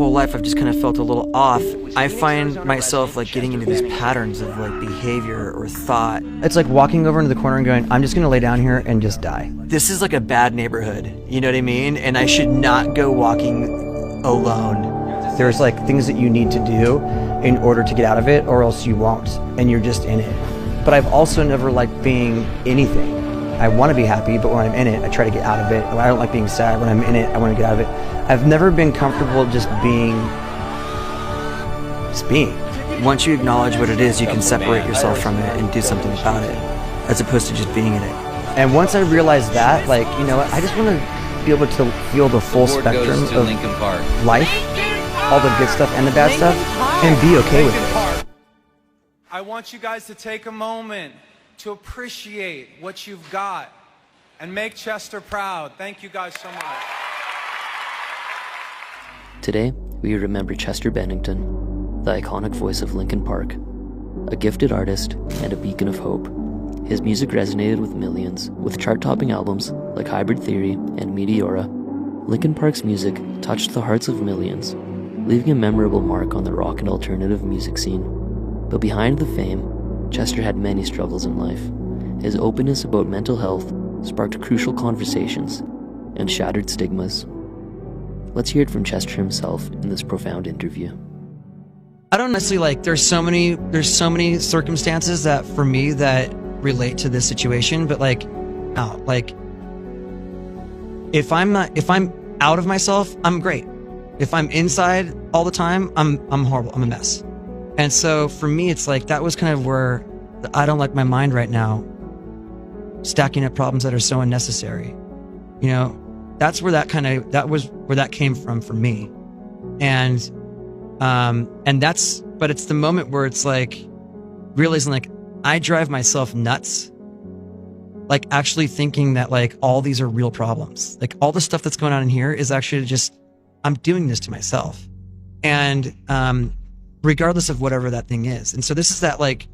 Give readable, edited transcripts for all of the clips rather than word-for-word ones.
whole life I've just kind of felt a little off. I find myself like getting into these patterns of like behavior or thought. It's like walking over into the corner and going, I'm just gonna lay down here and just die. This is like a bad neighborhood, you know what I mean? And I should not go walking alone. There's like things that you need to do in order to get out of it, or else you won't, and you're just in it. But I've also never liked being anything. I want to be happy, but when I'm in it, I try to get out of it. I don't like being sad. When I'm in it, I want to get out of it. I've never been comfortable just being. Once you acknowledge what it is, you can separate yourself from it and do something about it, as opposed to just being in it. And once I realized that, like, you know what, I just want to be able to feel the full spectrum of life, all the good stuff and the bad stuff, and be okay with it. I want you guys to take a moment to appreciate what you've got and make Chester proud. Thank you guys so much. Today, we remember Chester Bennington, the iconic voice of Linkin Park, a gifted artist and a beacon of hope. His music resonated with millions, with chart-topping albums like Hybrid Theory and Meteora. Linkin Park's music touched the hearts of millions, leaving a memorable mark on the rock and alternative music scene. But behind the fame, Chester had many struggles in life. His openness about mental health sparked crucial conversations and shattered stigmas. Let's hear it from Chester himself in this profound interview. I don't necessarily there's so many circumstances that for me that relate to this situation, but if I'm out of myself, I'm great. If I'm inside all the time, I'm horrible. I'm a mess. And so for me, it's like that was kind of where I don't like my mind right now, stacking up problems that are so unnecessary. You know, that's where that was where that came from for me. And but it's the moment where it's like realizing like I drive myself nuts, like actually thinking that like all these are real problems. Like all the stuff that's going on in here is actually just, I'm doing this to myself. And, regardless of whatever that thing is. And so this is that like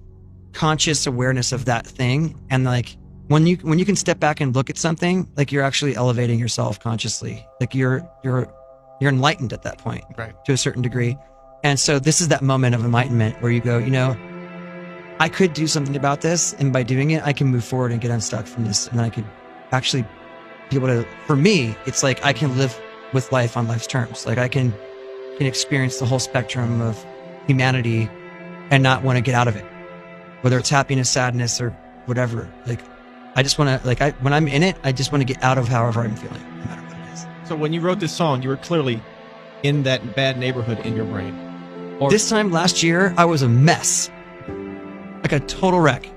conscious awareness of that thing. And like when you can step back and look at something, like you're actually elevating yourself consciously. Like you're enlightened at that point, right, to a certain degree. And so this is that moment of enlightenment where you go, you know, I could do something about this, and by doing it, I can move forward and get unstuck from this. And then I could actually be able to, for me, it's like I can live with life on life's terms. Like I can experience the whole spectrum of humanity and not want to get out of it, whether it's happiness, sadness, or whatever. Like I just want to, when I'm in it, I just want to get out of however I'm feeling, no matter what it is. So when you wrote this song, you were clearly in that bad neighborhood in your brain. This time last year, I was a mess, like a total wreck,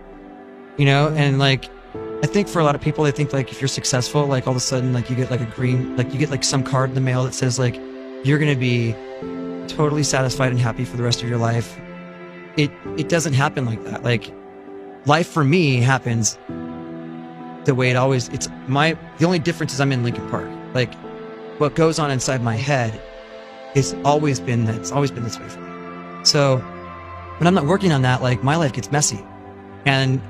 you know. And like I think for a lot of people, they think like if you're successful, like all of a sudden like you get like you get like some card in the mail that says like you're gonna be totally satisfied and happy for the rest of your life. It doesn't happen like that. Like life for me happens the way it always, the only difference is I'm in Linkin Park. Like what goes on inside my head it's always been this way for me. So when I'm not working on that, like my life gets messy. And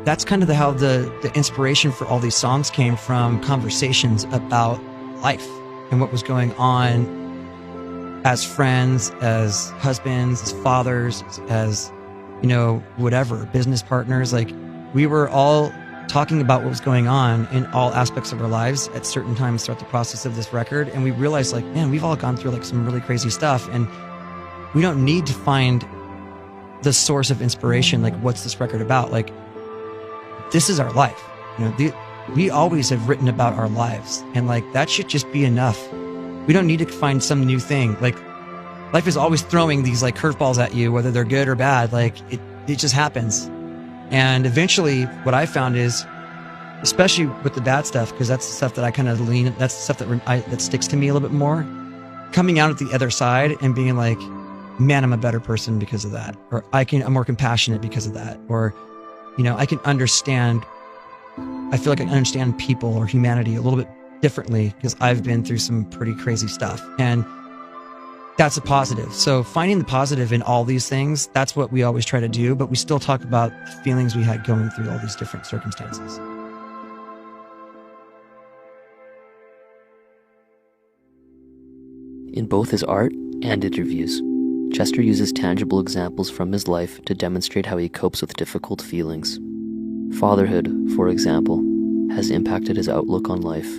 that's kind of how the inspiration for all these songs came from, conversations about life and what was going on as friends, as husbands, as fathers, as, you know, whatever, business partners. Like we were all talking about what was going on in all aspects of our lives at certain times throughout the process of this record. And we realized like, man, we've all gone through like some really crazy stuff, and we don't need to find the source of inspiration. Like, what's this record about? Like, this is our life. You know, we always have written about our lives, and like that should just be enough. We don't need to find some new thing. Like life is always throwing these like curveballs at you, whether they're good or bad. Like it just happens. And eventually what I found is, especially with the bad stuff, because that's the stuff that I kind of that's the stuff that sticks to me a little bit more, coming out at the other side and being like, man, I'm a better person because of that. Or I'm more compassionate because of that. Or, you know, I can understand, I feel like I understand people or humanity a little bit differently because I've been through some pretty crazy stuff. And that's a positive. So finding the positive in all these things, that's what we always try to do, but we still talk about the feelings we had going through all these different circumstances. In both his art and interviews, Chester uses tangible examples from his life to demonstrate how he copes with difficult feelings. Fatherhood, for example, has impacted his outlook on life.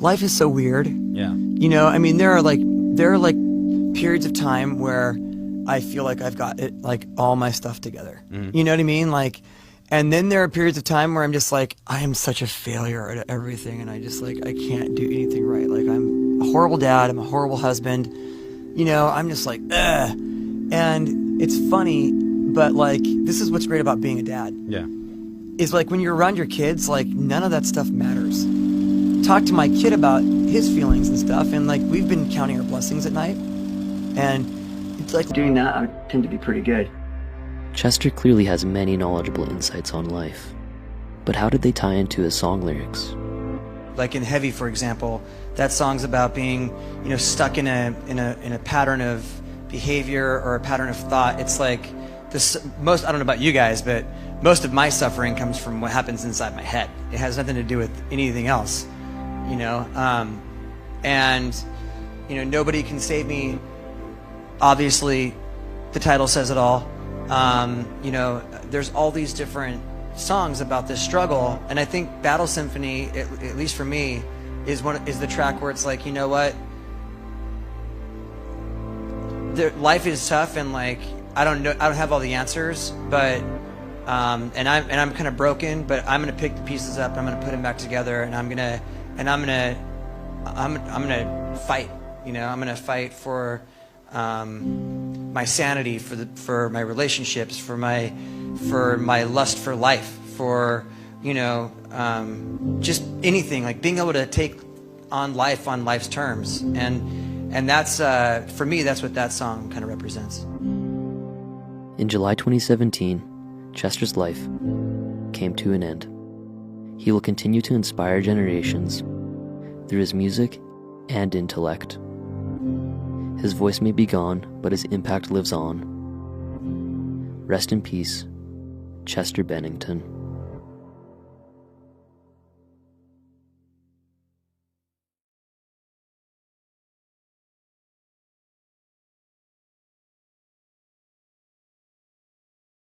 Life is so weird. Yeah. You know, I mean, there are like periods of time where I feel like I've got it, like all my stuff together. You know what I mean? Like, and then there are periods of time where I'm just like, I am such a failure at everything, and I just like, I can't do anything right. Like, I'm a horrible dad, I'm a horrible husband. You know, I'm just like, ugh. And it's funny, but like, this is what's great about being a dad. Yeah. Is like when you're around your kids, like none of that stuff matters. Talk to my kid about his feelings and stuff, and like we've been counting our blessings at night, and it's like doing that I tend to be pretty good. Chester clearly has many knowledgeable insights on life, but how did they tie into his song lyrics? Like in Heavy, for example, that song's about being, you know, stuck in a pattern of behavior or a pattern of thought. It's like this most, I don't know about you guys, but most of my suffering comes from what happens inside my head. It has nothing to do with anything else, you know. And you know, nobody can save me. Obviously, the title says it all. You know, there's all these different songs about this struggle, and I think Battle Symphony, at least for me, is the track where it's like, you know what, life is tough, and like I don't have all the answers, but and I'm kind of broken, but I'm gonna pick the pieces up, I'm gonna put them back together, and I'm gonna fight. You know, I'm gonna fight for my sanity, for my relationships, for my lust for life, for, you know, just anything, like being able to take on life on life's terms, and that's for me, that's what that song kind of represents. In July 2017, Chester's life came to an end. He will continue to inspire generations through his music and intellect. His voice may be gone, but his impact lives on. Rest in peace, Chester Bennington.